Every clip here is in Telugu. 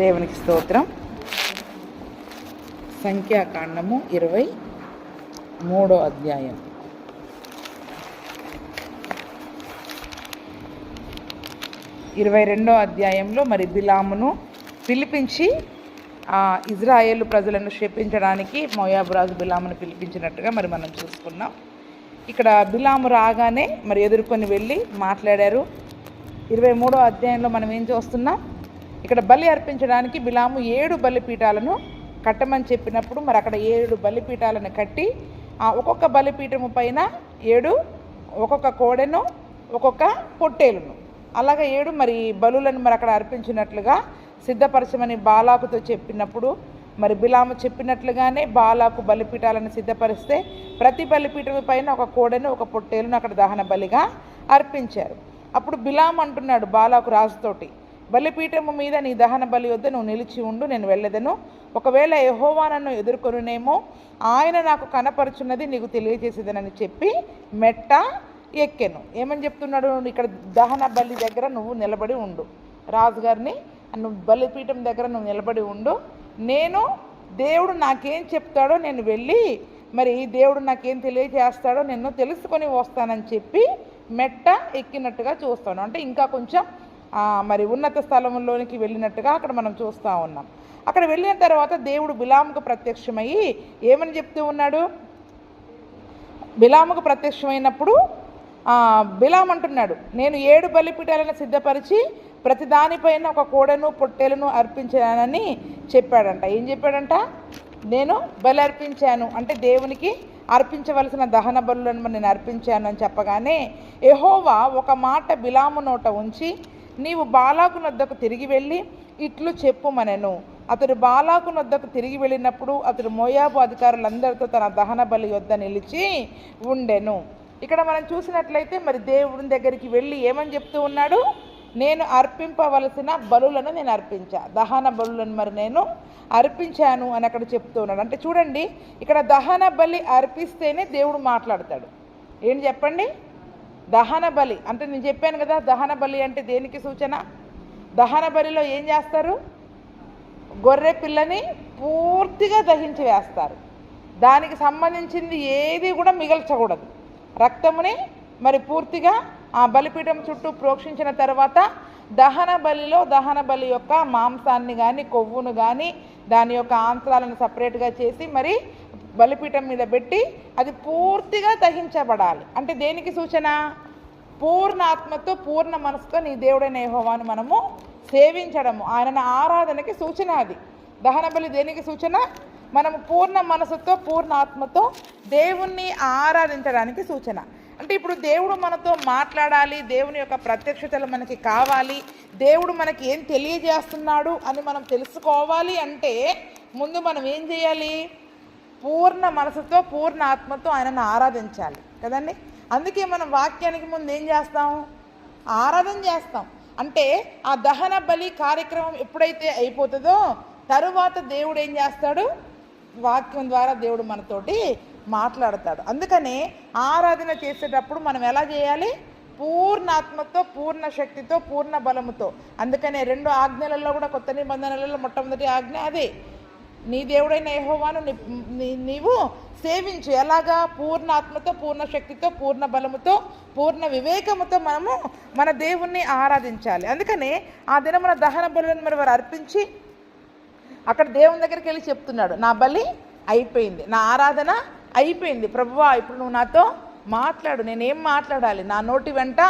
దేవునికి స్తోత్రం. సంఖ్యాకాండము 23వ అధ్యాయం. అధ్యాయంలో మరి బిలామును పిలిపించి ఇజ్రాయేలు ప్రజలను శపించడానికి మోయాబు రాజు బిలామును పిలిపించినట్టుగా మరి మనం చూసుకున్నాం. ఇక్కడ బిలాము రాగానే మరి ఎదుర్కొని వెళ్ళి మాట్లాడారు. 23వ అధ్యాయంలో మనం ఏం చూస్తున్నాం, ఇక్కడ బలి అర్పించడానికి బిలాము 7 బలిపీఠాలను కట్టమని చెప్పినప్పుడు మరి అక్కడ 7 బలిపీఠాలను కట్టి ఒక్కొక్క బలిపీఠము పైన 7 ఒక్కొక్క కోడెను ఒక్కొక్క పొట్టేలును అలాగా 7 మరి బలులను మరి అక్కడ అర్పించినట్లుగా సిద్ధపరచమని బాలాకుతో చెప్పినప్పుడు మరి బిలాము చెప్పినట్లుగానే బాలాకు బలిపీఠాలను సిద్ధపరిస్తే ప్రతి బలిపీఠము పైన ఒక కోడెను ఒక పొట్టేలును అక్కడ దహన బలిగా అర్పించారు. అప్పుడు బిలాము అంటున్నాడు బాలాకు రాజుతోటి, బలిపీఠము మీద నీ దహన బలి వద్ద నువ్వు నిలిచి ఉండు, నేను వెళ్ళెదను. ఒకవేళ యెహోవా నన్ను ఎదుర్కొనునేమో, ఆయన నాకు కనపరుచున్నది నీకు తెలియజేసేదనని చెప్పి మెట్ట ఎక్కెను. ఏమని చెప్తున్నాడు, ఇక్కడ దహన బలి దగ్గర నువ్వు నిలబడి ఉండు, రాజుగారిని నువ్వు బలిపీఠం దగ్గర నువ్వు నిలబడి ఉండు, నేను దేవుడు నాకేం చెప్తాడో నేను వెళ్ళి మరి దేవుడు నాకేం తెలియజేస్తాడో నేను తెలుసుకొని వస్తానని చెప్పి మెట్ట ఎక్కినట్టుగా చూస్తాను. అంటే ఇంకా కొంచెం మరి ఉన్నత స్థలంలోనికి వెళ్ళినట్టుగా అక్కడ మనం చూస్తూ ఉన్నాం. అక్కడ వెళ్ళిన తర్వాత దేవుడు బిలాముకు ప్రత్యక్షమయ్యి ఏమని చెప్తూ ఉన్నాడు, బిలాముకు ప్రత్యక్షమైనప్పుడు బిలాము అంటున్నాడు, నేను 7 బలిపీఠాలను సిద్ధపరిచి ప్రతి దానిపైన ఒక కోడెను పొట్టేలను అర్పించానని చెప్పాడంట. ఏం చెప్పాడంట, నేను బలి అర్పించాను అంటే దేవునికి అర్పించవలసిన దహన బలులను నేను అర్పించాను అని చెప్పగానే యెహోవా ఒక మాట బిలాము నోట ఉంచి, నీవు బాలాకు నొద్దకు తిరిగి వెళ్ళి ఇట్లు చెప్పుమనెను. అతడు బాలాకు నొద్దకు తిరిగి వెళ్ళినప్పుడు అతడు మోయాబు అధికారులందరితో తన దహన బలి యొద్ద నిలిచి ఉండెను. ఇక్కడ మనం చూసినట్లయితే మరి దేవుని దగ్గరికి వెళ్ళి ఏమని చెప్తూ ఉన్నాడు, నేను అర్పింపవలసిన బలులను నేను అర్పించా, దహన బలులను మరి నేను అర్పించాను అని అక్కడ చెప్తూ ఉన్నాడు. అంటే చూడండి, ఇక్కడ దహన బలి అర్పిస్తేనే దేవుడు మాట్లాడతాడు. ఏంటి చెప్పండి, దహన బలి అంటే నేను చెప్పాను కదా, దహన బలి అంటే దేనికి సూచన, దహన బలిలో ఏం చేస్తారు, గొర్రె పిల్లని పూర్తిగా దహించి వేస్తారు, దానికి సంబంధించింది ఏది కూడా మిగల్చకూడదు, రక్తముని మరి పూర్తిగా ఆ బలిపీఠం చుట్టూ ప్రోక్షించిన తర్వాత దహన బలి యొక్క మాంసాన్ని కానీ కొవ్వును కానీ దాని యొక్క ఆంత్రాలను సపరేట్గా చేసి మరి బలిపీఠం మీద పెట్టి అది పూర్తిగా దహించబడాలి. అంటే దేనికి సూచన, పూర్ణ ఆత్మతో పూర్ణ మనసుతో నీ దేవుడైన యెహోవాను మనము సేవించడము, ఆయనను ఆరాధనకి సూచన. అది దహన బలి దేనికి సూచన, మనము పూర్ణ మనసుతో పూర్ణ ఆత్మతో దేవుణ్ణి ఆరాధించడానికి సూచన. అంటే ఇప్పుడు దేవుడు మనతో మాట్లాడాలి, దేవుని యొక్క ప్రత్యక్షతలు మనకి కావాలి, దేవుడు మనకి ఏం తెలియజేస్తున్నాడు అని మనం తెలుసుకోవాలి అంటే ముందు మనం ఏం చేయాలి, పూర్ణ మనసుతో పూర్ణ ఆత్మతో ఆయనను ఆరాధించాలి కదండి. అందుకే మనం వాక్యానికి ముందు ఏం చేస్తాం, ఆరాధన చేస్తాం. అంటే ఆ దహన బలి కార్యక్రమం ఎప్పుడైతే అయిపోతుందో తరువాత దేవుడు ఏం చేస్తాడు, వాక్యం ద్వారా దేవుడు మనతోటి మాట్లాడతాడు. అందుకనే ఆరాధన చేసేటప్పుడు మనం ఎలా చేయాలి, పూర్ణాత్మతో పూర్ణ శక్తితో పూర్ణ బలముతో. అందుకనే 2 ఆజ్ఞలలో కూడా కొత్త నిబంధనలలో మొట్టమొదటి ఆజ్ఞ అదే, నీ దేవుడైన యెహోవాను నీవు సేవించు. ఎలాగా, పూర్ణాత్మతో పూర్ణ శక్తితో పూర్ణ బలముతో పూర్ణ వివేకముతో మనము మన దేవుణ్ణి ఆరాధించాలి. అందుకనే ఆ దినమున దహన బలులను మరి వారు అర్పించి అక్కడ దేవుని దగ్గరికి వెళ్ళి చెప్తున్నాడు, నా బలి అయిపోయింది, నా ఆరాధన అయిపోయింది, ప్రభువా ఇప్పుడు నువ్వు నాతో మాట్లాడు, నేనేం మాట్లాడాలి, నా నోటి వెంట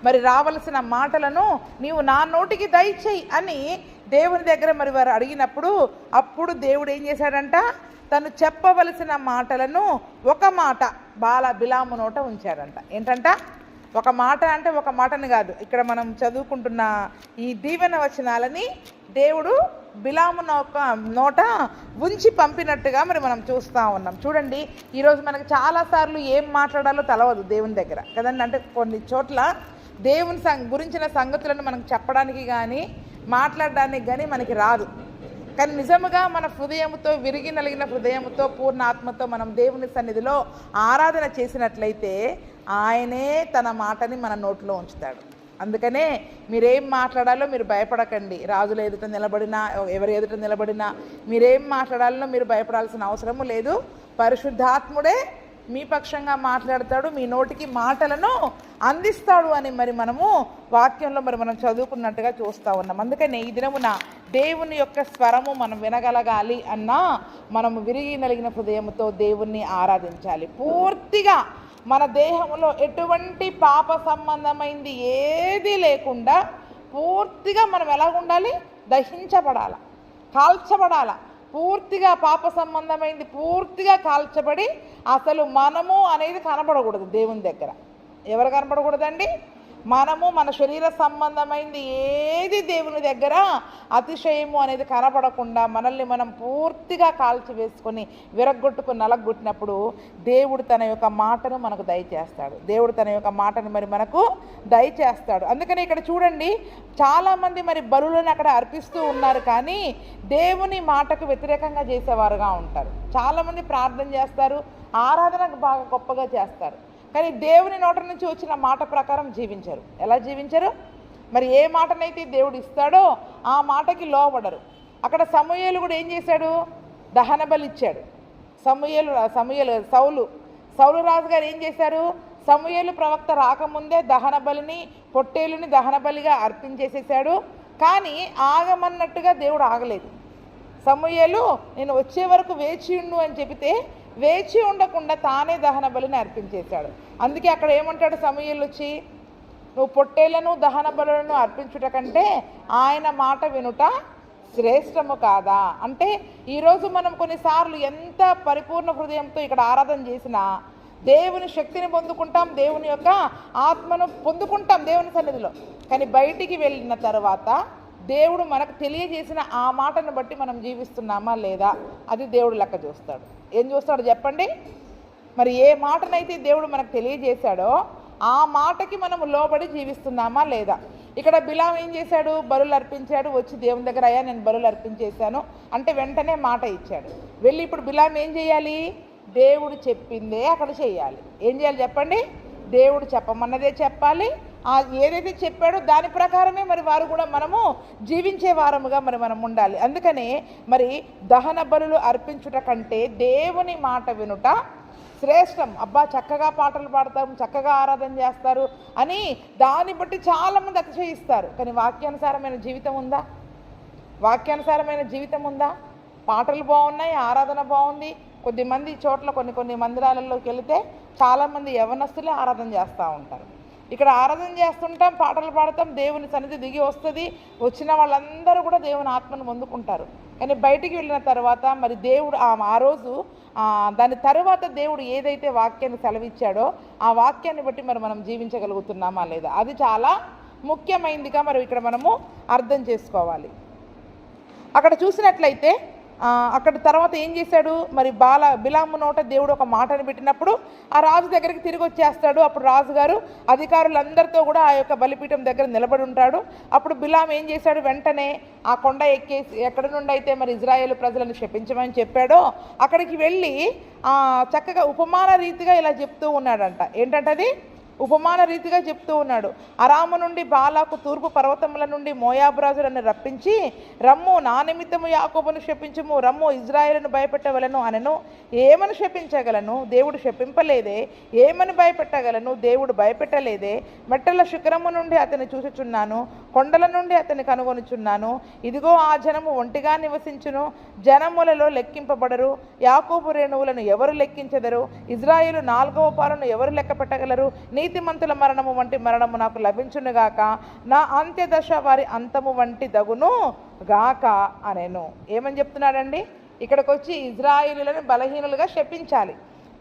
మరి రావలసిన మాటలను నీవు నా నోటికి దయచేయి అని దేవుని దగ్గర మరి వారు అడిగినప్పుడు అప్పుడు దేవుడు ఏం చేశాడంట, తను చెప్పవలసిన మాటలను ఒక మాట బిలాము నోట ఉంచాడంట. ఏంటంట, ఒక మాట అంటే ఒక మాటని కాదు, ఇక్కడ మనం చదువుకుంటున్న ఈ దీవెన వచనాలని దేవుడు బిలాము నోట ఉంచి పంపినట్టుగా మరి మనం చూస్తూ ఉన్నాం. చూడండి, ఈరోజు మనకు చాలాసార్లు ఏం మాట్లాడాలో తెలవదు దేవుని దగ్గర కదండి. అంటే కొన్ని చోట్ల దేవుని గురించిన సంగతులను మనకు చెప్పడానికి కానీ మాట్లాడడానికి కానీ మనకి రాదు. కానీ నిజముగా మన హృదయముతో విరిగి నలిగిన హృదయముతో పూర్ణ ఆత్మతో మనం దేవుని సన్నిధిలో ఆరాధన చేసినట్లయితే ఆయనే తన మాటని మన నోట్లో ఉంచుతాడు. అందుకనే మీరేం మాట్లాడాలో మీరు భయపడకండి. రాజుల ఎదుట నిలబడినా, ఎవరి ఎదుట నిలబడినా మీరేం మాట్లాడాలో మీరు భయపడాల్సిన అవసరము లేదు. పరిశుద్ధాత్ముడే మీ పక్షంగా మాట్లాడతాడు, మీ నోటికి మాటలను అందిస్తాడు అని మరి మనము వాక్యంలో మనం చదువుకున్నట్టుగా చూస్తూ ఉన్నాం. అందుకని ఈ దినమున దేవుని యొక్క స్వరము మనం వినగలగాలి అన్నా మనము విరిగి నలిగిన హృదయంతో దేవుణ్ణి ఆరాధించాలి. పూర్తిగా మన దేహంలో ఎటువంటి పాప సంబంధమైంది ఏది లేకుండా పూర్తిగా మనం ఎలాగుండాలి? దహించబడాల, కాల్చబడాల. పూర్తిగా పాప సంబంధమైంది పూర్తిగా కాల్చబడి అసలు మనము అనేది కనపడకూడదు దేవుని దగ్గర. ఎవరు కనపడకూడదండి? మనము, మన శరీర సంబంధమైంది ఏది దేవుని దగ్గర అతిశయము అనేది కనపడకుండా మనల్ని మనం పూర్తిగా కాల్చివేసుకొని విరగ్గొట్టుకుని నలగొట్టినప్పుడు దేవుడు తన యొక్క మాటను మనకు దయచేస్తాడు. దేవుడు తన యొక్క మాటను మరి మనకు దయచేస్తాడు. అందుకని ఇక్కడ చూడండి, చాలామంది మరి బలులను అక్కడ అర్పిస్తూ ఉన్నారు, కానీ దేవుని మాటకు వ్యతిరేకంగా చేసేవారుగా ఉంటారు. చాలామంది ప్రార్థన చేస్తారు, ఆరాధనకు బాగా గొప్పగా చేస్తారు, కానీ దేవుని నోట నుంచి వచ్చిన మాట ప్రకారం జీవించరు. ఎలా జీవించరు? మరి ఏ మాటనైతే దేవుడు ఇస్తాడో ఆ మాటకి లోబడరు. అక్కడ సమూయేలు కూడా ఏం చేశాడు? దహన బలి ఇచ్చాడు. సౌలు రాజు గారు ఏం చేశారు? సమూయేలు ప్రవక్త రాకముందే దహన బలిని, పొట్టేలుని దహన బలిగా అర్పించేసేసాడు. కానీ ఆగమన్నట్టుగా దేవుడు ఆగలేదు. సమూయేలు నేను వచ్చే వరకు వేచి ఉండు అని చెబితే వేచి ఉండకుండా తానే దహన బలిని అర్పించేశాడు. అందుకే అక్కడ ఏమంటాడు సమూయేలు వచ్చి, నువ్వు పొట్టేళ్లను దహన బలులను అర్పించుట కంటే ఆయన మాట వినుట శ్రేష్టము కాదా? అంటే ఈరోజు మనం కొన్నిసార్లు ఎంత పరిపూర్ణ హృదయంతో ఇక్కడ ఆరాధన చేసినా దేవుని శక్తిని పొందుకుంటాం, దేవుని యొక్క ఆత్మను పొందుకుంటాం దేవుని సన్నిధిలో. కానీ బయటికి వెళ్ళిన తర్వాత దేవుడు మనకు తెలియజేసిన ఆ మాటను బట్టి మనం జీవిస్తున్నామా లేదా అది దేవుడు లెక్క చూస్తాడు. ఏం చూస్తాడు చెప్పండి? మరి ఏ మాటనైతే దేవుడు మనకు తెలియజేశాడో ఆ మాటకి మనము లోబడి జీవిస్తున్నామా లేదా. ఇక్కడ బిలాం ఏం చేశాడు? బలులు అర్పించాడు. వచ్చి దేవుని దగ్గర, అయ్యా నేను బలులు అర్పించేశాను అంటే వెంటనే మాట ఇచ్చాడు. వెళ్ళి ఇప్పుడు బిలాం ఏం చేయాలి? దేవుడు చెప్పిందే అక్కడ చేయాలి. ఏం చేయాలి చెప్పండి? దేవుడు చెప్పమన్నదే చెప్పాలి. ఏదైతే చెప్పాడో దాని ప్రకారమే మరి వారు కూడా మనము జీవించే వారముగా మనం ఉండాలి. అందుకనే మరి దహన బలులు అర్పించుట కంటే దేవుని మాట వినుట శ్రేష్టం. అబ్బా చక్కగా పాటలు పాడతారు, చక్కగా ఆరాధన చేస్తారు అని దాన్ని బట్టి చాలామంది అతిశయిస్తారు. కానీ వాక్యానుసారమైన జీవితం ఉందా? వాక్యానుసారమైన జీవితం ఉందా? పాటలు బాగున్నాయి, ఆరాధన బాగుంది. కొద్దిమంది చోట్ల కొన్ని మందిరాలలోకి వెళితే చాలామంది యవనస్తులే ఆరాధన చేస్తూ ఉంటారు. ఇక్కడ ఆరాధన చేస్తుంటాం, పాటలు పాడతాం, దేవుని సన్నిధి దిగి వస్తుంది, వచ్చిన వాళ్ళందరూ కూడా దేవుని ఆత్మను పొందుకుంటారు. కానీ బయటికి వెళ్ళిన తర్వాత మరి దేవుడు ఆ రోజు దాని తర్వాత దేవుడు ఏదైతే వాక్యాన్ని సెలవిచ్చాడో ఆ వాక్యాన్ని బట్టి మరి మనం జీవించగలుగుతున్నామా లేదా, అది చాలా ముఖ్యమైనదిగా మరి ఇక్కడ మనము అర్థం చేసుకోవాలి. అక్కడ చూసినట్లయితే అక్కడ తర్వాత ఏం చేశాడు? మరి బిలాము నోట దేవుడు ఒక మాటను పెట్టినప్పుడు ఆ రాజు దగ్గరికి తిరిగి వచ్చేస్తాడు. అప్పుడు రాజుగారు అధికారులందరితో కూడా ఆ యొక్క బలిపీఠం దగ్గర నిలబడి ఉంటాడు. అప్పుడు బిలాం ఏం చేశాడు? వెంటనే ఆ కొండ ఎక్కేసి ఎక్కడి నుండి అయితే మరి ఇజ్రాయేలు ప్రజలను శపించమని చెప్పాడో అక్కడికి వెళ్ళి చక్కగా ఉపమాన రీతిగా ఇలా చెప్తూ ఉన్నాడంట. ఏంటంటది? ఉపమాన రీతిగా చెప్తూ ఉన్నాడు. అరాము నుండి బాలాకు తూర్పు పర్వతముల నుండి మోయాబురాజులను రప్పించి, రమ్ము నా నిమిత్తము యాకోబును శపించుము, రమ్ము ఇజ్రాయేలును భయపెట్టవలను అనెను. ఏమని శపించగలను? దేవుడు శపింపలేదే. ఏమని భయపెట్టగలను? దేవుడు భయపెట్టలేదే. మెట్టల శిఖరము నుండి అతని చూచుచున్నాను, కొండల నుండి అతని కనుగొనుచున్నాను. ఇదిగో ఆ జనము ఒంటిగా నివసించును, జనములలో లెక్కింపబడరు. యాకోబు రేణువులను ఎవరు లెక్కించెదరు? ఇజ్రాయేలు 4వ పాలను ఎవరు లెక్క పెట్టగలరు? నీతిమంతుల మరణము వంటి మరణము నాకు లభించునుగాక, నా అంత్యదశ వారి అంతము వంటి దగును గాక అనేను. ఏమని చెప్తున్నాడండి? ఇక్కడికి వచ్చి ఇజ్రాయేలులను బలహీనులుగా శపించాలి.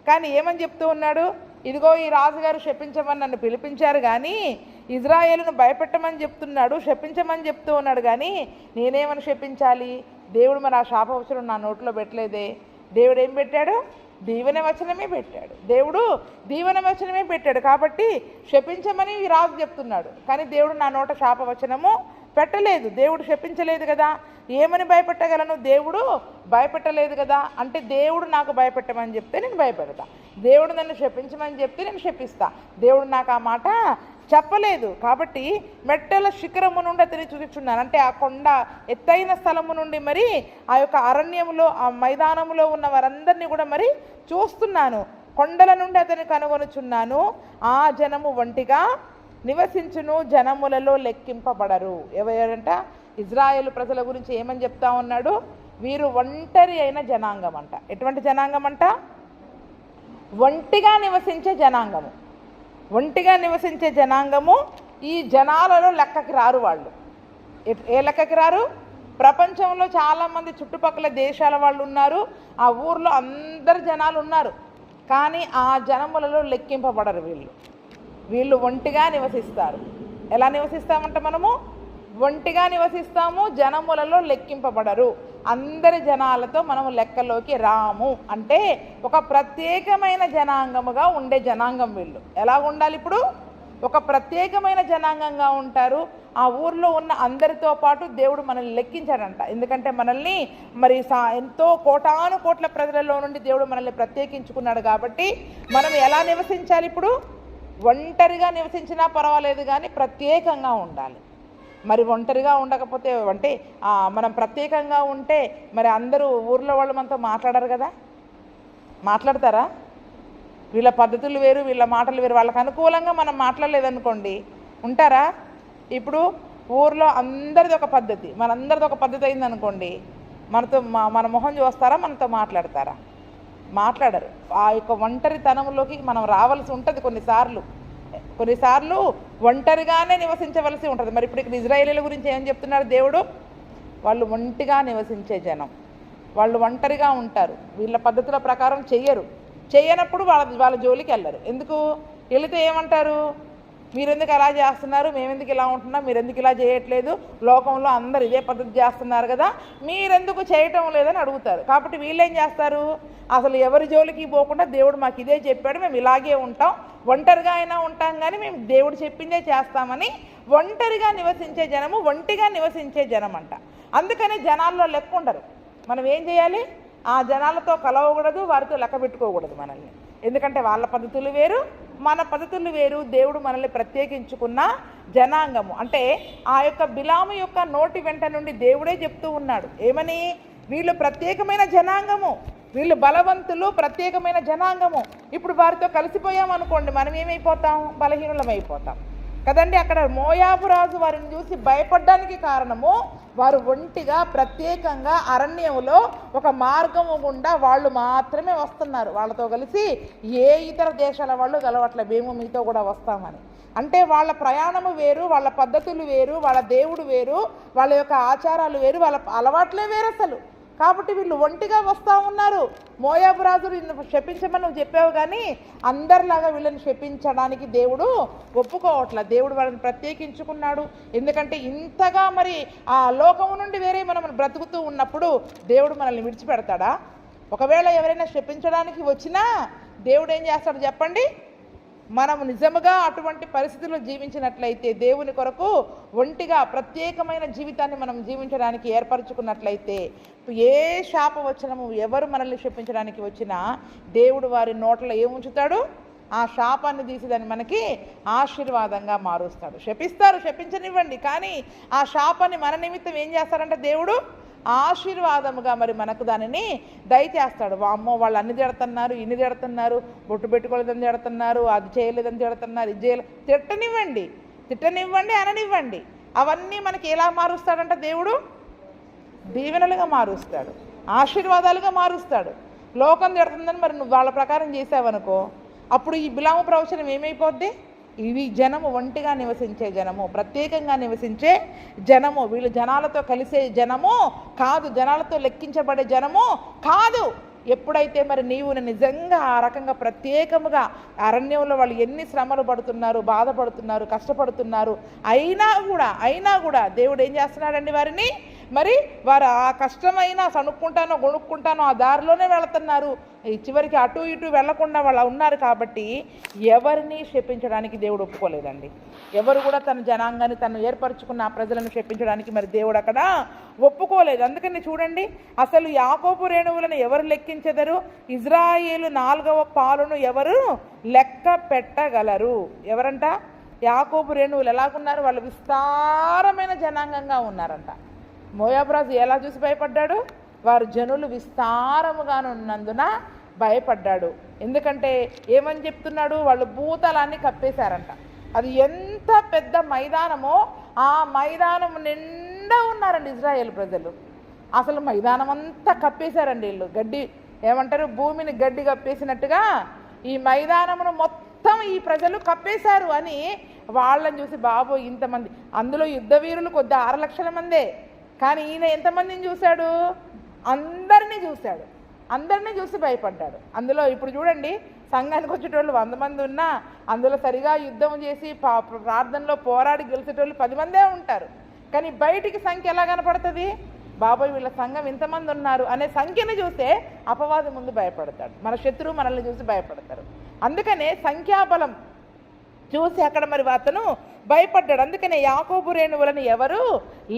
కానీ ఏమని చెప్తూ ఉన్నాడు? ఇదిగో ఈ రాజుగారు శపించమని నన్ను పిలిపించారు, కానీ ఇజ్రాయేలును భయపెట్టమని చెప్తున్నాడు, శపించమని చెప్తూ ఉన్నాడు. కానీ నేనేమని శపించాలి? దేవుడు మరి ఆ శాపవచనం నా నోట్లో పెట్టలేదే. దేవుడు ఏం పెట్టాడు? దీవెన వచనమే పెట్టాడు. దేవుడు దీవెన వచనమే పెట్టాడు. కాబట్టి శపించమని ఈ రాజు చెప్తున్నాడు, కానీ దేవుడు నా నోట శాపవచనము పెట్టలేదు. దేవుడు శపించలేదు కదా. ఏమని భయపెట్టగలను? దేవుడు భయపెట్టలేదు కదా. అంటే దేవుడు నాకు భయపెట్టమని చెప్తే నేను భయపెడతా, దేవుడు నన్ను శపించమని చెప్తే నేను శపిస్తా. దేవుడు నాకు ఆ మాట చెప్పలేదు. కాబట్టి మెట్టెల శిఖరము నుండి అతని చూచుచున్నాను, అంటే ఆ కొండ ఎత్తైన స్థలము నుండి మరి ఆ యొక్క అరణ్యములో ఆ మైదానములో ఉన్న వారందరినీ కూడా మరి చూస్తున్నాను. కొండల నుండి అతని కనుగొనుచున్నాను. ఆ జనము ఒంటిగా నివసించును, జనములలో లెక్కింపబడరు. ఎవరంట? ఇజ్రాయేలు ప్రజల గురించి ఏమని చెప్తా ఉన్నాడు? వీరు ఒంటరి అయిన జనాంగం అంట. ఎటువంటి జనాంగం అంట? ఒంటిగా నివసించే జనాంగము. ఒంటిగా నివసించే జనాంగము. ఈ జనాలలో లెక్కకి రారు వాళ్ళు. ఏ లెక్కకి రారు? ప్రపంచంలో చాలామంది చుట్టుపక్కల దేశాల వాళ్ళు ఉన్నారు, ఆ ఊర్లో అందరు జనాలు ఉన్నారు, కానీ ఆ జనములలో లెక్కింపబడరు వీళ్ళు ఒంటిగా నివసిస్తారు. ఎలా నివసిస్తామంట? మనము ఒంటిగా నివసిస్తాము, జనములలో లెక్కింపబడరు. అందరి జనాలతో మనము లెక్కలోకి రాము. అంటే ఒక ప్రత్యేకమైన జనాంగముగా ఉండే జనాంగం వీళ్ళు. ఎలా ఉండాలి? ఇప్పుడు ఒక ప్రత్యేకమైన జనాంగంగా ఉంటారు. ఆ ఊర్లో ఉన్న అందరితో పాటు దేవుడు మనల్ని లెక్కించాడంట. ఎందుకంటే మనల్ని మరి ఎంతో కోటాను కోట్ల ప్రజలలో నుండి దేవుడు మనల్ని ప్రత్యేకించుకున్నాడు. కాబట్టి మనం ఎలా నివసించాలి? ఇప్పుడు ఒంటరిగా నివసించినా పర్వాలేదు, కానీ ప్రత్యేకంగా ఉండాలి. మరి ఒంటరిగా ఉండకపోతే, అంటే మనం ప్రత్యేకంగా ఉంటే మరి అందరూ ఊర్లో వాళ్ళు మనతో మాట్లాడరు కదా? మాట్లాడతారా? వీళ్ళ పద్ధతులు వేరు, వీళ్ళ మాటలు వేరు. వాళ్ళకి అనుకూలంగా మనం మాట్లాడలేదనుకోండి, ఉంటారా? ఇప్పుడు ఊర్లో అందరిది ఒక పద్ధతి, మనందరిది ఒక పద్ధతి అయిందనుకోండి, మనతో మన మొహం చూస్తారా? మనతో మాట్లాడతారా? మాట్లాడరు. ఆ యొక్క ఒంటరితనంలోకి మనం రావాల్సి ఉంటుంది. కొన్నిసార్లు ఒంటరిగానే నివసించవలసి ఉంటుంది. మరి ఇప్పుడు ఇక్కడ ఇజ్రాయేలీల గురించి ఏం చెప్తున్నారు దేవుడు? వాళ్ళు ఒంటిగా నివసించే జనం, వాళ్ళు ఒంటరిగా ఉంటారు, వీళ్ళ పద్ధతుల ప్రకారం చేయనప్పుడు వాళ్ళ జోలికి వెళ్ళరు. ఎందుకు? వెళితే ఏమంటారు? మీరెందుకు అలా చేస్తున్నారు, మేమెందుకు ఇలా ఉంటున్నాం, మీరెందుకు ఇలా చేయట్లేదు, లోకంలో అందరు ఇదే పద్ధతి చేస్తున్నారు కదా, మీరెందుకు చేయటం లేదని అడుగుతారు. కాబట్టి వీళ్ళేం చేస్తారు? అసలు ఎవరి జోలికి పోకుండా దేవుడు మాకు ఇదే చెప్పాడు, మేము ఇలాగే ఉంటాం, ఒంటరిగా అయినా ఉంటాం కానీ మేము దేవుడు చెప్పిందే చేస్తామని ఒంటరిగా నివసించే జనము, ఒంటిగా నివసించే జనం అంట. అందుకని జనాల్లో లెక్క ఉండరు. మనం ఏం చేయాలి? ఆ జనాలతో కలవకూడదు, వారితో లెక్క పెట్టుకోకూడదు మనల్ని. ఎందుకంటే వాళ్ళ పద్ధతులు వేరు, మన పద్ధతులు వేరు. దేవుడు మనల్ని ప్రత్యేకించుకున్న జనాంగము. అంటే ఆ యొక్క బిలాము యొక్క నోటి వెంట నుండి దేవుడే చెప్తూ ఉన్నాడు. ఏమని? వీళ్ళు ప్రత్యేకమైన జనాంగము, వీళ్ళు బలవంతులు, ప్రత్యేకమైన జనాంగము. ఇప్పుడు వారితో కలిసిపోయామనుకోండి, మనం ఏమైపోతాం? బలహీనులమైపోతాం కదండి. అక్కడ మోయాబు రాజు వారిని చూసి భయపడడానికి కారణము, వారు ఒంటిగా ప్రత్యేకంగా అరణ్యములో ఒక మార్గము గుండా వాళ్ళు మాత్రమే వస్తున్నారు. వాళ్ళతో కలిసి ఏ ఇతర దేశాల వాళ్ళు గలవట్లే, మేము మీతో కూడా వస్తామని. అంటే వాళ్ళ ప్రయాణము వేరు, వాళ్ళ పద్ధతులు వేరు, వాళ్ళ దేవుడు వేరు, వాళ్ళ యొక్క ఆచారాలు వేరు, వాళ్ళ అలవాట్లే వేరు అసలు. కాబట్టి వీళ్ళు ఒంటిగా వస్తూ ఉన్నారు. మోయాబు రాజు నిన్ను శపించమని నువ్వు చెప్పావు, కానీ అందరిలాగా వీళ్ళని శపించడానికి దేవుడు ఒప్పుకోవట్లేదు. దేవుడు వాళ్ళని ప్రత్యేకించుకున్నాడు. ఎందుకంటే ఇంతగా మరి ఆ లోకము నుండి వేరే మనం బ్రతుకుతూ ఉన్నప్పుడు దేవుడు మనల్ని విడిచిపెడతాడా? ఒకవేళ ఎవరైనా శపించడానికి వచ్చినా దేవుడు ఏం చేస్తాడు చెప్పండి? మనం నిజముగా అటువంటి పరిస్థితుల్లో జీవించినట్లయితే, దేవుని కొరకు ఒంటిగా ప్రత్యేకమైన జీవితాన్ని మనం జీవించడానికి ఏర్పరచుకున్నట్లయితే, ఏ శాపం వచ్చినము, ఎవరు మనల్ని శపించడానికి వచ్చినా దేవుడు వారి నోట్లో ఏముంచుతాడు? ఆ శాపాన్ని తీసి దాన్ని మనకి ఆశీర్వాదంగా మారుస్తాడు. శపించనివ్వండి, కానీ ఆ శాపాన్ని మన నిమిత్తం ఏం చేస్తాడంటే దేవుడు ఆశీర్వాదముగా మరి మనకు దానిని దయచేస్తాడు. అమ్మో వాళ్ళు అన్ని తిడుతున్నారు, ఇన్ని తిడుతున్నారు, బొట్టు పెట్టుకోలేదని తిడుతున్నారు, అది చేయలేదని తిడుతున్నారు, ఇది చేయలేదు, తిట్టనివ్వండి, అననివ్వండి. అవన్నీ మనకి ఎలా మారుస్తాడంట దేవుడు? దీవెనలుగా మారుస్తాడు, ఆశీర్వాదాలుగా మారుస్తాడు. లోకం తిడుతుందని మరి నువ్వు వాళ్ళ ప్రకారం చేసావనుకో, అప్పుడు ఈ బిలాము ప్రవచనం ఏమైపోద్ది? ఇవి జనము ఒంటిగా నివసించే జనము, ప్రత్యేకంగా నివసించే జనము. వీళ్ళు జనాలతో కలిసే జనము కాదు, జనాలతో లెక్కించబడే జనము కాదు. ఎప్పుడైతే మరి నీవు నిజంగా ఆ రకంగా ప్రత్యేకముగా అరణ్యంలో వాళ్ళు ఎన్ని శ్రమలు పడుతున్నారు, బాధపడుతున్నారు, కష్టపడుతున్నారు, అయినా కూడా దేవుడు ఏం చేస్తున్నాడండి? వారిని మరి వారు ఆ కష్టమైనా సనుక్కుంటానో గొనుక్కుంటానో ఆ దారిలోనే వెళుతున్నారు. చివరికి అటు ఇటు వెళ్లకుండా వాళ్ళు ఉన్నారు. కాబట్టి ఎవరిని శపించడానికి దేవుడు ఒప్పుకోలేదండి. ఎవరు కూడా తన జనాంగాన్ని, తను ఏర్పరచుకున్న ఆ ప్రజలను శపించడానికి మరి దేవుడు అక్కడ ఒప్పుకోలేదు. అందుకని చూడండి, అసలు యాకోబు రేణువులను ఎవరు లెక్కించెదరు? ఇజ్రాయేలు 4వ పాలును ఎవరు లెక్క పెట్టగలరు? ఎవరంట? యాకోబు రేణువులు ఎలాగున్నారు? వాళ్ళు విస్తారమైన జనాంగంగా ఉన్నారంట. మోయాబురాజు ఎలా చూసి భయపడ్డాడు? వారు జనులు విస్తారముగానున్నందున భయపడ్డాడు. ఎందుకంటే ఏమని చెప్తున్నాడు? వాళ్ళు భూతలాన్ని కప్పేశారంట. అది ఎంత పెద్ద మైదానమో ఆ మైదానం నిండా ఉన్నారండి ఇజ్రాయేల్ ప్రజలు. అసలు మైదానం అంతా కప్పేశారండి వీళ్ళు. గడ్డి ఏమంటారు, భూమిని గడ్డి కప్పేసినట్టుగా ఈ మైదానమును మొత్తం ఈ ప్రజలు కప్పేశారు అని వాళ్ళని చూసి, బాబు ఇంతమంది, అందులో యుద్ధ వీరులు కొద్ది 6 లక్షల మందే, కానీ ఈయన ఎంతమందిని చూశాడు? అందరినీ చూశాడు. అందరినీ చూసి భయపడ్డాడు. అందులో ఇప్పుడు చూడండి, సంఘానికి వచ్చేటోళ్ళు 100 మంది ఉన్నా అందులో సరిగా యుద్ధం చేసి ప్రార్థనలో పోరాడి గెలిచేటోళ్ళు 10 మందే ఉంటారు. కానీ బయటికి సంఖ్య ఎలా కనపడుతుంది? బాబోయ్ వీళ్ళ సంఘం ఇంతమంది ఉన్నారు అనే సంఖ్యని చూస్తే అపవాది ముందు భయపడతాడు. మన శత్రువు మనల్ని చూసి భయపడతారు. అందుకనే సంఖ్యాబలం చూసి అక్కడ మరి అతను భయపడ్డాడు. అందుకనే యాకోబు రేణువులను ఎవరు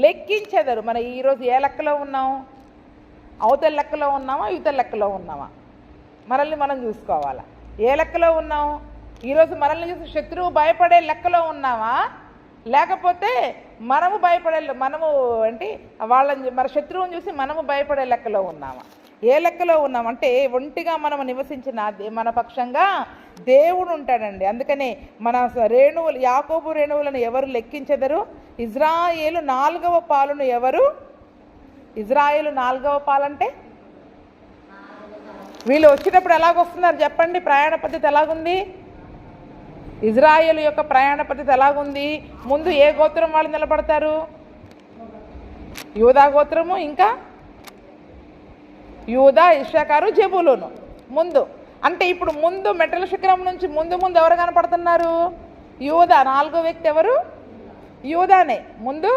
లెక్కించెదరు? మన ఈరోజు ఏ లెక్కలో ఉన్నాం? అవతల లెక్కలో ఉన్నామా, యువతల లెక్కలో ఉన్నామా? మనల్ని మనం చూసుకోవాలా. ఏ లెక్కలో ఉన్నాం? ఈరోజు మనల్ని చూసి శత్రువు భయపడే లెక్కలో ఉన్నామా, లేకపోతే మనము అంటే వాళ్ళని, మన శత్రువుని చూసి మనము భయపడే లెక్కలో ఉన్నామా? ఏ లెక్కలో ఉన్నామంటే ఒంటిగా మనము నివసించిన మన పక్షంగా దేవుడు ఉంటాడండి. అందుకనే మన రేణువులు, యాకోబు రేణువులను ఎవరు లెక్కించెదరు? ఇజ్రాయేలు 4వ పాలును ఎవరు? ఇజ్రాయేలు 4వ పాలంటే వీళ్ళు వచ్చేటప్పుడు ఎలాగొస్తున్నారు చెప్పండి? ప్రయాణ పద్ధతి ఎలాగుంది? ఇజ్రాయేలు యొక్క ప్రయాణ పద్ధతి ఎలాగుంది? ముందు ఏ గోత్రం వాళ్ళు నిలబడతారు? యూదా గోత్రము, ఇంకా యూదా, ఇశ్శాఖారు, జెబూలూను ముందు. అంటే ఇప్పుడు ముందు మెట్టల శిఖరం నుంచి ముందు ఎవరు కనపడుతున్నారు? యూదా. 4వ వ్యక్తి ఎవరు? యూదానే. ముందు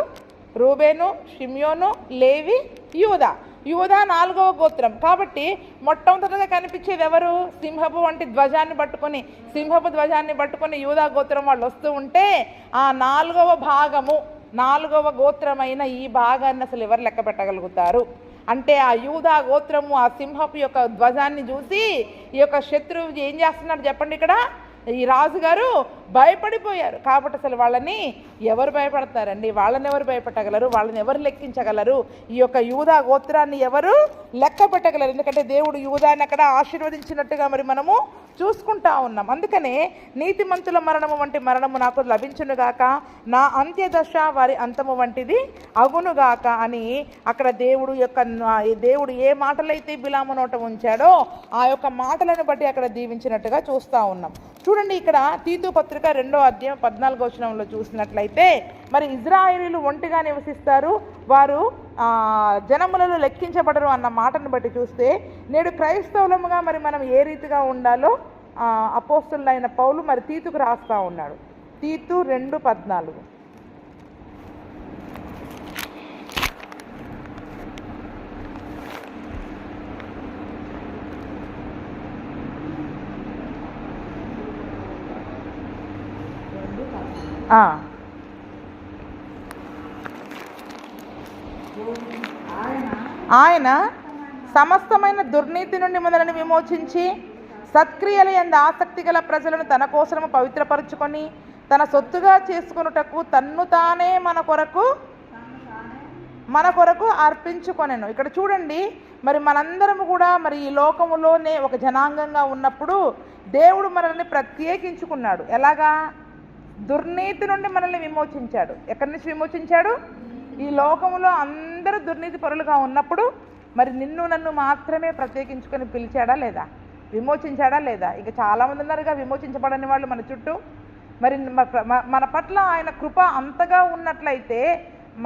రూబేను, షిమ్యోను, లేవి, యూదా. యూదా 4వ గోత్రం. కాబట్టి మొట్టమొదటిగా కనిపించేది ఎవరు? సింహపు వంటి ధ్వజాన్ని పట్టుకొని యూదా గోత్రం వాళ్ళు వస్తూ ఉంటే ఆ 4వ భాగము, 4వ గోత్రమైన ఈ భాగాన్ని అసలు ఎవరు లెక్క పెట్టగలుగుతారు? అంటే ఆ యూదా గోత్రము ఆ సింహపు యొక్క ధ్వజాన్ని చూసి ఈ యొక్క శత్రువు ఏం చేస్తున్నారు చెప్పండి? ఇక్కడ ఈ రాజుగారు భయపడిపోయారు. కాబట్టి అసలు వాళ్ళని ఎవరు భయపడతారండి? వాళ్ళని ఎవరు భయపెట్టగలరు? వాళ్ళని ఎవరు లెక్కించగలరు? ఈ యొక్క యూదా గోత్రాన్ని ఎవరు లెక్క పెట్టగలరు? ఎందుకంటే దేవుడు యూదాన్ని అక్కడ ఆశీర్వదించినట్టుగా మరి మనము చూసుకుంటా ఉన్నాం. అందుకనే నీతిమంతుల మరణము వంటి మరణము నాకు లభించునుగాక, నా అంత్యదశ వారి అంతము వంటిది అగునుగాక అని అక్కడ దేవుడు ఏ మాటలైతే బిలాము నోట ఉంచాడో ఆ యొక్క మాటలను బట్టి అక్కడ దీవించినట్టుగా చూస్తూ ఉన్నాం. చూడండి, ఇక్కడ తీతు పత్రిక 2వ అధ్యాయం 14వ వచనంలో చూసినట్లయితే మరి ఇజ్రాయేలీలు ఒంటిగా నివసిస్తారు, వారు జనములలో లెక్కించబడరు అన్న మాటను బట్టి చూస్తే నేడు క్రైస్తవులముగా మరి మనం ఏ రీతిగా ఉండాలో అపోస్తలుడైన పౌలు మరి తీతుకు రాస్తా ఉన్నాడు. తీతు 2:14. ఆయన సమస్తమైన దుర్నీతి నుండి మనల్ని విమోచించి సత్క్రియల యందు ఆసక్తి గల ప్రజలను తన కోసము పవిత్రపరుచుకొని తన సొత్తుగా చేసుకొనుటకు తన్ను తానే మన కొరకు అర్పించుకొనెను. ఇక్కడ చూడండి, మరి మనందరము కూడా మరి ఈ లోకములోనే ఒక జనాంగంగా ఉన్నప్పుడు దేవుడు మనల్ని ప్రత్యేకించుకున్నాడు. ఎలాగా? దుర్నీతి నుండి మనల్ని విమోచించాడు. ఎక్కడి నుంచి విమోచించాడు? ఈ లోకములో అందరూ దుర్నీతి పరులుగా ఉన్నప్పుడు మరి నన్ను మాత్రమే ప్రత్యేకించుకొని పిలిచాడా లేదా? విమోచించాడా లేదా? ఇక చాలామంది ఉన్నారుగా విమోచించబడని వాళ్ళు మన చుట్టూ. మరి మన పట్ల ఆయన కృప అంతగా ఉన్నట్లయితే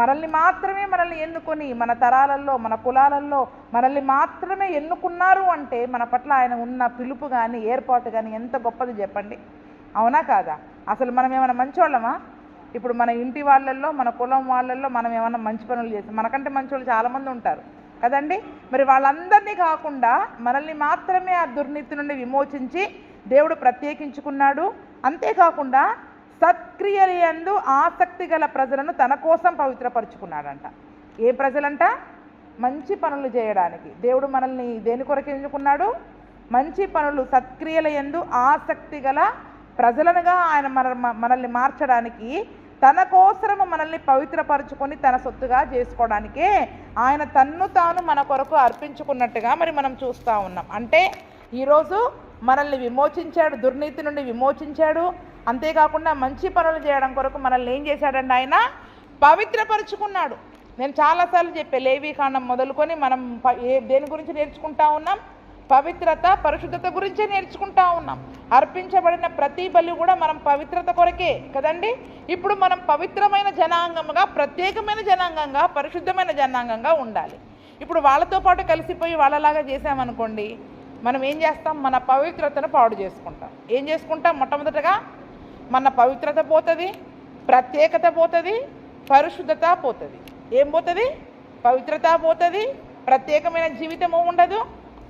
మనల్ని ఎన్నుకొని మన తరాలలో, మన కులాలలో మనల్ని మాత్రమే ఎన్నుకున్నారు అంటే మన పట్ల ఆయన ఉన్న పిలుపు కానీ ఏర్పాటు కానీ ఎంత గొప్పది చెప్పండి. అవునా కాదా? అసలు మనం ఏమైనా మంచోళ్ళమా? ఇప్పుడు మన ఇంటి వాళ్ళల్లో, మన కులం వాళ్ళల్లో మనం ఏమైనా మంచి పనులు చేస్తాం? మనకంటే మంచి వాళ్ళు చాలామంది ఉంటారు కదండి. మరి వాళ్ళందరినీ కాకుండా మనల్ని మాత్రమే ఆ దుర్నీతి నుండి విమోచించి దేవుడు ప్రత్యేకించుకున్నాడు. అంతేకాకుండా సత్క్రియల యందు ఆసక్తి గల ప్రజలను తన కోసం పవిత్రపరుచుకున్నాడంట. ఏ ప్రజలంట? మంచి పనులు చేయడానికి. దేవుడు మనల్ని దేని కొరకు ఎన్నుకున్నాడు? మంచి పనులు, సత్క్రియల యందు ఆసక్తి గల ప్రజలనుగా ఆయన మనల్ని మార్చడానికి, తన కోసము మనల్ని పవిత్రపరచుకొని తన సొత్తుగా చేసుకోవడానికే ఆయన తన్ను తాను మన కొరకు అర్పించుకున్నట్టుగా మరి మనం చూస్తూ ఉన్నాం. అంటే ఈరోజు మనల్ని విమోచించాడు, దుర్నీతి నుండి విమోచించాడు. అంతేకాకుండా మంచి పనులు చేయడం కొరకు మనల్ని ఏం చేశాడండి? ఆయన పవిత్రపరుచుకున్నాడు. నేను చాలాసార్లు చెప్పే, లేవీకాండం మొదలుకొని మనం దేని గురించి నేర్చుకుంటా ఉన్నాం? పవిత్రత, పరిశుద్ధత గురించే నేర్చుకుంటా ఉన్నాం. అర్పించబడిన ప్రతి బలి కూడా మనం పవిత్రత కొరకే కదండి. ఇప్పుడు మనం పవిత్రమైన జనాంగంగా, ప్రత్యేకమైన జనాంగంగా, పరిశుద్ధమైన జనాంగంగా ఉండాలి. ఇప్పుడు వాళ్ళతో పాటు కలిసిపోయి వాళ్ళలాగా చేసామనుకోండి, మనం ఏం చేస్తాం? మన పవిత్రతను పాడు చేసుకుంటాం. ఏం చేసుకుంటాం? మొట్టమొదటగా మన పవిత్రత పోతుంది, ప్రత్యేకత పోతుంది, పరిశుద్ధత పోతుంది. ఏం పోతుంది? పవిత్రత పోతుంది, ప్రత్యేకమైన జీవితము ఉండదు,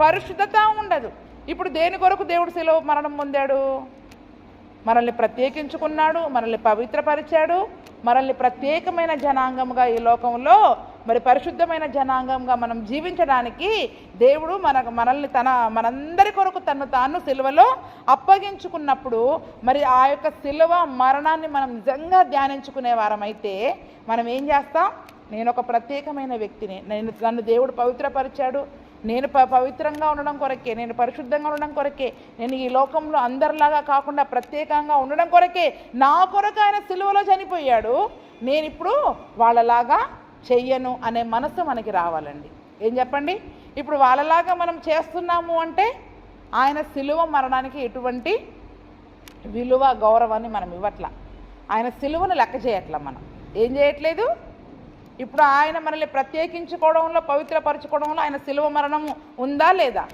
పరిశుద్ధత ఉండదు. ఇప్పుడు దేని కొరకు దేవుడు శిలువ మరణం పొందాడు? మనల్ని ప్రత్యేకించుకున్నాడు, మనల్ని పవిత్రపరిచాడు, మనల్ని ప్రత్యేకమైన జనాంగంగా ఈ లోకంలో మరి పరిశుద్ధమైన జనాంగంగా మనం జీవించడానికి దేవుడు మనల్ని మనందరి కొరకు తను తాను సిలువలో అప్పగించుకున్నప్పుడు, మరి ఆ యొక్క సిలువ మరణాన్ని మనం నిజంగా ధ్యానించుకునే వారమైతే మనం ఏం చేస్తాం? నేను ఒక ప్రత్యేకమైన వ్యక్తిని, నన్ను దేవుడు పవిత్రపరిచాడు, నేను పవిత్రంగా ఉండడం కొరకే, నేను పరిశుద్ధంగా ఉండడం కొరకే, నేను ఈ లోకంలో అందరిలాగా కాకుండా ప్రత్యేకంగా ఉండడం కొరకే నా కొరకు ఆయన సిలువలో చనిపోయాడు, నేను ఇప్పుడు వాళ్ళలాగా చెయ్యను అనే మనసు మనకి రావాలండి. ఏం చెప్పండి? ఇప్పుడు వాళ్ళలాగా మనం చేస్తున్నాము అంటే ఆయన సిలువ మరణానికి ఎటువంటి విలువ, గౌరవాన్ని మనం ఇవ్వట్లా. ఆయన సిలువను లెక్క చేయట్లా. మనం ఏం చేయట్లేదు. ఇప్పుడు ఆయన మనల్ని ప్రత్యేకించుకోవడంలో, పవిత్రపరచుకోవడంలో ఆయన సిలువ మరణం ఉందా లేదా?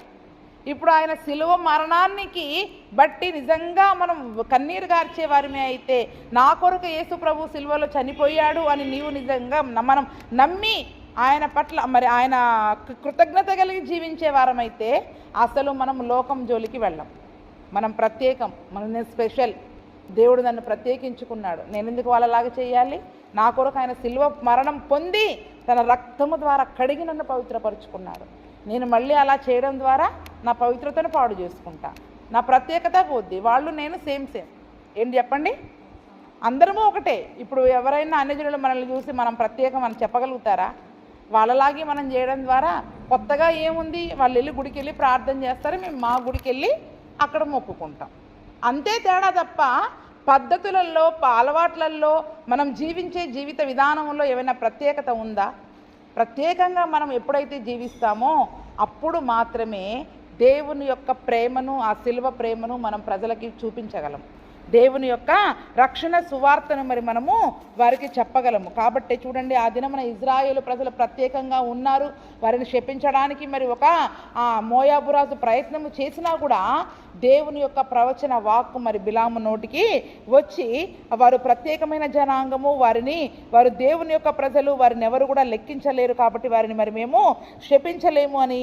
ఇప్పుడు ఆయన సిలువ మరణానికి బట్టి నిజంగా మనం కన్నీరు గార్చే వారిమే అయితే, నా కొరకు యేసు ప్రభు సిలువలో చనిపోయాడు అని నీవు నిజంగా మనం నమ్మి ఆయన పట్ల మరి ఆయన కృతజ్ఞత కలిగి జీవించే వారమైతే అసలు మనం లోకం జోలికి వెళ్ళం. మనం ప్రత్యేకం, మన స్పెషల్. దేవుడు నన్ను ప్రత్యేకించుకున్నాడు, నేను ఎందుకు వాళ్ళలాగా చేయాలి? నా కొరకు ఆయన సిలువ మరణం పొంది తన రక్తము ద్వారా కడిగి నన్ను పవిత్రపరుచుకున్నాడు. నేను మళ్ళీ అలా చేయడం ద్వారా నా పవిత్రతను పాడు చేసుకుంటా, నా ప్రత్యేకత పోద్ది. వాళ్ళు నేను సేమ్. ఏంటి చెప్పండి? అందరము ఒకటే. ఇప్పుడు ఎవరైనా అన్యజనులు మనల్ని చూసి మనం ప్రత్యేకం అని చెప్పగలుగుతారా? వాళ్ళలాగే మనం చేయడం ద్వారా కొత్తగా ఏముంది? వాళ్ళు వెళ్ళి గుడికి వెళ్ళి ప్రార్థన చేస్తారు, మేము మా గుడికి వెళ్ళి అక్కడ మొక్కుకుంటాం. అంతే తేడా తప్ప పద్ధతులలో, అలవాట్లలో, మనం జీవించే జీవిత విధానంలో ఏమైనా ప్రత్యేకత ఉందా? ప్రత్యేకంగా మనం ఎప్పుడైతే జీవిస్తామో అప్పుడు మాత్రమే దేవుని యొక్క ప్రేమను, ఆ సిలువ ప్రేమను మనం ప్రజలకి చూపించగలం. దేవుని యొక్క రక్షణ సువార్తను మరి మనము వారికి చెప్పగలము. కాబట్టి చూడండి, ఆ దినమున ఇజ్రాయేలు ప్రజలు ప్రత్యేకంగా ఉన్నారు. వారిని శపించడానికి మరి ఒక మోయాబురాజు ప్రయత్నము చేసినా కూడా దేవుని యొక్క ప్రవచన వాక్కు మరి బిలాము నోటికి వచ్చి వారు ప్రత్యేకమైన జనాంగము, వారు దేవుని యొక్క ప్రజలు, వారిని ఎవరు కూడా లెక్కించలేరు, కాబట్టి వారిని మరి మేము శపించలేము అని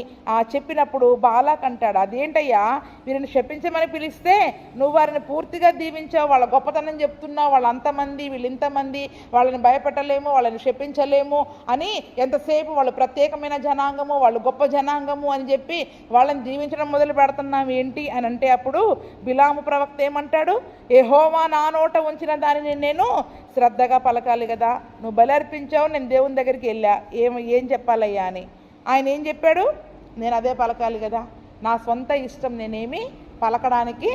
చెప్పినప్పుడు బాలాక్ అంటాడు, అదేంటయ్యా వీరిని శపించమని పిలిస్తే నువ్వు వారిని పూర్తిగా దీవించావు, వాళ్ళ గొప్పతనం చెప్తున్నావు, వాళ్ళు అంతమంది వీళ్ళు ఇంతమంది, వాళ్ళని భయపెట్టలేము, వాళ్ళని శపించలేము అని ఎంతసేపు వాళ్ళు ప్రత్యేకమైన జనాంగము, వాళ్ళు గొప్ప జనాంగము అని చెప్పి వాళ్ళని దీవించడం మొదలు పెడుతున్నాం ఏంటి అని అంటే, అప్పుడు బిలాము ప్రవక్త ఏమంటాడు? యెహోవా నా నోట ఉంచిన దానిని నేను శ్రద్ధగా పలకాలి కదా, నువ్వు బలి అర్పించావు, నేను దేవుని దగ్గరికి వెళ్ళా, ఏం చెప్పాలయ్యా అని. ఆయన ఏం చెప్పాడు? నేను అదే పలకాలి కదా, నా సొంత ఇష్టం నేనేమి పలకడానికి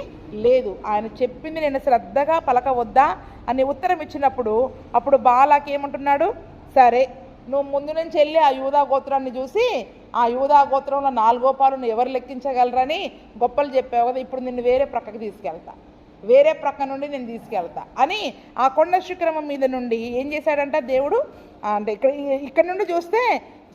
లేదు, ఆయన చెప్పింది నేను శ్రద్ధగా పలకవద్దా అని ఉత్తరం ఇచ్చినప్పుడు అప్పుడు బాలాక్ ఏమంటున్నాడు? సరే, నువ్వు ముందు నుంచి వెళ్ళి ఆ యూదా గోత్రాన్ని చూసి ఆ యూదా గోత్రంలో 4 పాలును ఎవరు లెక్కించగలరని గొప్పలు చెప్పావు కదా, ఇప్పుడు నిన్ను వేరే ప్రక్కకి తీసుకెళ్తా, వేరే ప్రక్క నుండి నేను తీసుకెళ్తా అని ఆ కొండ శిఖరం మీద నుండి ఏం చేశాడంట దేవుడు? అంటే ఇక్కడ నుండి చూస్తే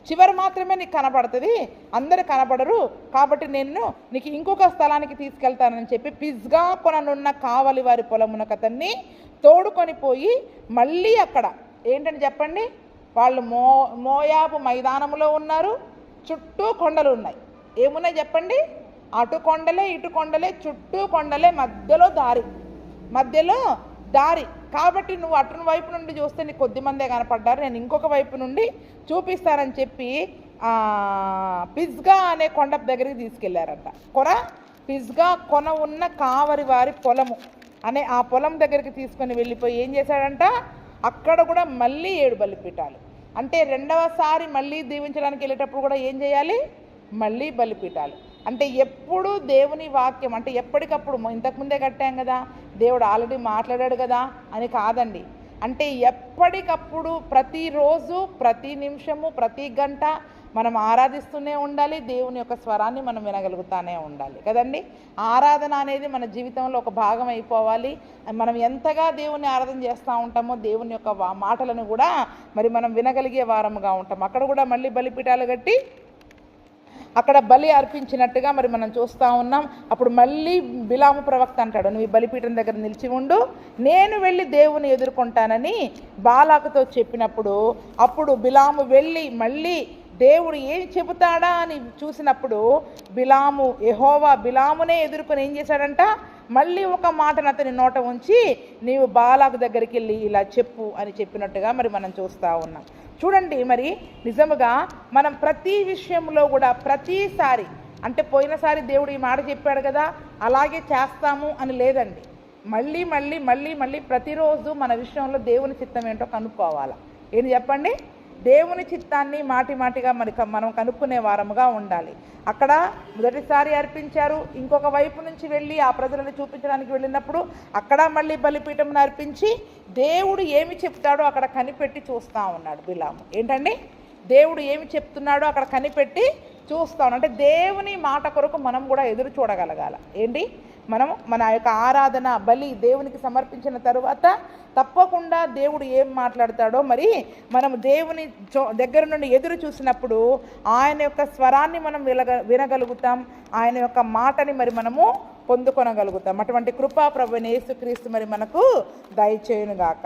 చివరి మాత్రమే నీకు కనపడుతుంది, అందరు కనపడరు, కాబట్టి నేను నీకు ఇంకొక స్థలానికి తీసుకెళ్తానని చెప్పి పిజ్గా కొననున్న కావలి వారి పొలమునకు అతన్ని తోడుకొని పోయి మళ్ళీ అక్కడ ఏంటని చెప్పండి, వాళ్ళు మోయాబు మైదానంలో ఉన్నారు, చుట్టూ కొండలు ఉన్నాయి. ఏమున్నాయి చెప్పండి? అటు కొండలే ఇటు కొండలే, చుట్టూ కొండలే, మధ్యలో దారి. కాబట్టి నువ్వు అటు వైపు నుండి చూస్తే నీకు కొద్దిమందే కనపడ్డారు, నేను ఇంకొక వైపు నుండి చూపిస్తానని చెప్పి పిజ్గా అనే కొండ దగ్గరికి తీసుకెళ్లారంట. పిజ్గా కొన ఉన్న కావరి వారి పొలము అనే ఆ పొలం దగ్గరికి తీసుకొని వెళ్ళిపోయి ఏం చేశాడంట, అక్కడ కూడా మళ్ళీ 7 బలిపీఠాలు. అంటే రెండవసారి మళ్ళీ దీవించడానికి వెళ్ళేటప్పుడు కూడా ఏం చేయాలి, మళ్ళీ బలిపీఠాలు. అంటే ఎప్పుడు దేవుని వాక్యం అంటే ఎప్పటికప్పుడు ఇంతకుముందే కట్టాం కదా, దేవుడు ఆల్రెడీ మాట్లాడాడు కదా అని కాదండి. అంటే ఎప్పటికప్పుడు ప్రతిరోజు, ప్రతి నిమిషము, ప్రతి గంట మనం ఆరాధిస్తూనే ఉండాలి. దేవుని యొక్క స్వరాన్ని మనం వినగలుగుతానే ఉండాలి కదండి. ఆరాధన అనేది మన జీవితంలో ఒక భాగం అయిపోవాలి. మనం ఎంతగా దేవుని ఆరాధన చేస్తూ ఉంటామో దేవుని యొక్క మాటలను కూడా మరి మనం వినగలిగే వారముగా ఉంటాం. అక్కడ కూడా మళ్ళీ బలిపీఠాలు కట్టి అక్కడ బలి అర్పించినట్టుగా మరి మనం చూస్తూ ఉన్నాం. అప్పుడు మళ్ళీ బిలాము ప్రవక్త అంటాడు, నువ్వు ఈ బలిపీఠం దగ్గర నిలిచి ఉండు, నేను వెళ్ళి దేవుని ఎదుర్కొంటానని బాలాకుతో చెప్పినప్పుడు అప్పుడు బిలాము వెళ్ళి మళ్ళీ దేవుడు ఏం చెబుతాడా అని చూసినప్పుడు యెహోవా బిలామునే ఎదుర్కొని ఏం చేశాడంట, మళ్ళీ ఒక మాటను అతని నోట ఉంచి నీవు బాలాకు దగ్గరికి వెళ్ళి ఇలా చెప్పు అని చెప్పినట్టుగా మరి మనం చూస్తూ ఉన్నాం. చూడండి, మరి నిజముగా మనం ప్రతి విషయంలో కూడా ప్రతిసారి అంటే పోయినసారి దేవుడు ఈ మాట చెప్పాడు కదా అలాగే చేస్తాము అని లేదండి. మళ్ళీ మళ్ళీ మళ్ళీ మళ్ళీ ప్రతిరోజు మన విషయంలో దేవుని చిత్తం ఏంటో కనుక్కోవాలి. ఏంటి చెప్పండి, దేవుని చిత్తాన్ని మాటి మాటిగా మనం కనుక్కునే వారముగా ఉండాలి. అక్కడ మొదటిసారి అర్పించారు, ఇంకొక వైపు నుంచి వెళ్ళి ఆ ప్రజలను చూపించడానికి వెళ్ళినప్పుడు అక్కడ మళ్ళీ బలిపీఠంను అర్పించి దేవుడు ఏమి చెప్తాడో అక్కడ కనిపెట్టి చూస్తూ ఉన్నాడు బిలాము. ఏంటండి, దేవుడు ఏమి చెప్తున్నాడో అక్కడ కనిపెట్టి చూస్తాం. అంటే దేవుని మాట కొరకు మనం కూడా ఎదురు చూడగలగాల. ఏంటి, మనం మన యొక్క ఆరాధన బలి దేవునికి సమర్పించిన తరువాత తప్పకుండా దేవుడు ఏం మాట్లాడతాడో మరి మనం దేవుని దగ్గర నుండి ఎదురు చూసినప్పుడు ఆయన యొక్క స్వరాన్ని మనం వినగలుగుతాం, ఆయన యొక్క మాటని మరి మనము పొందుకొనగలుగుతాం. అటువంటి కృపా ప్రభువైన యేసుక్రీస్తు మరి మనకు దయచేయునుగాక.